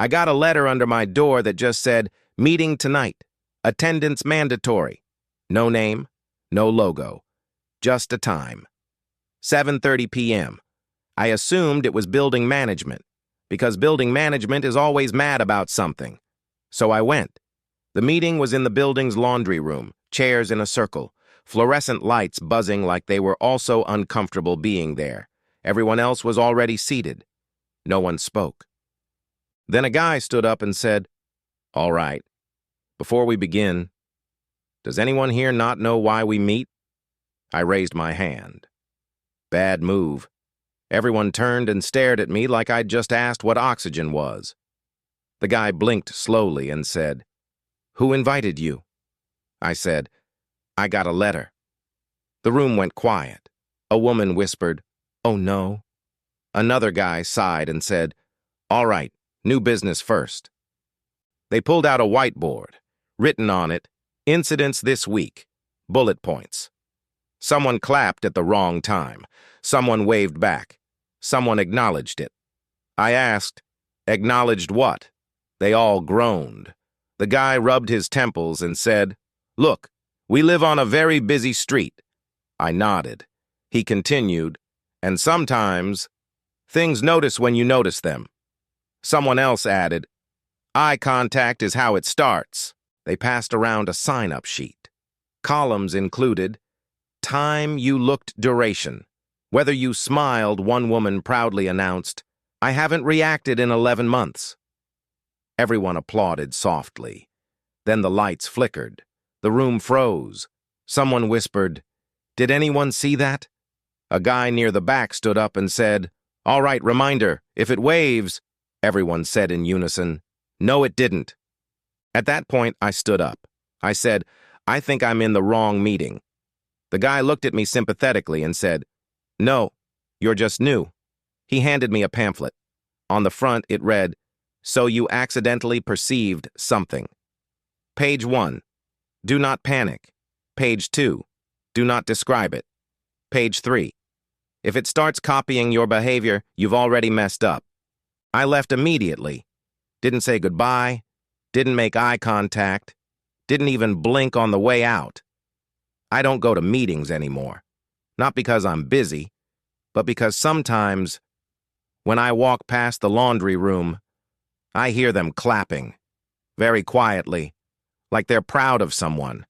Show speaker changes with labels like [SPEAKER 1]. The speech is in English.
[SPEAKER 1] I got a letter under my door that just said, "Meeting tonight. Attendance mandatory." No name, no logo. Just a time. 7:30 p.m. I assumed it was building management, because building management is always mad about something. So I went. The meeting was in the building's laundry room, chairs in a circle, fluorescent lights buzzing like they were also uncomfortable being there. Everyone else was already seated. No one spoke. Then a guy stood up and said, "All right, before we begin, does anyone here not know why we meet?" I raised my hand. Bad move. Everyone turned and stared at me like I'd just asked what oxygen was. The guy blinked slowly and said, "Who invited you?" I said, "I got a letter." The room went quiet. A woman whispered, "Oh no." Another guy sighed and said, "All right, new business first." They pulled out a whiteboard. Written on it, "Incidents this week, bullet points." Someone clapped at the wrong time. Someone waved back. Someone acknowledged it. I asked, "Acknowledged what?" They all groaned. The guy rubbed his temples and said, "Look, we live on a very busy street." I nodded. He continued, "And sometimes things notice when you notice them." Someone else added, "Eye contact is how it starts." They passed around a sign-up sheet. Columns included, "Time you looked duration." Whether you smiled, one woman proudly announced, "I haven't reacted in 11 months." Everyone applauded softly. Then the lights flickered. The room froze. Someone whispered, "Did anyone see that?" A guy near the back stood up and said, "All right, reminder, if it waves," everyone said in unison. "No, it didn't." At that point, I stood up. I said, "I think I'm in the wrong meeting." The guy looked at me sympathetically and said, "No, you're just new." He handed me a pamphlet. On the front, it read, "So you accidentally perceived something." Page 1, "Do not panic." Page 2, "Do not describe it." Page 3, "If it starts copying your behavior, you've already messed up." I left immediately. Didn't say goodbye, didn't make eye contact, didn't even blink on the way out. I don't go to meetings anymore. Not because I'm busy, but because sometimes, when I walk past the laundry room, I hear them clapping, very quietly, like they're proud of someone.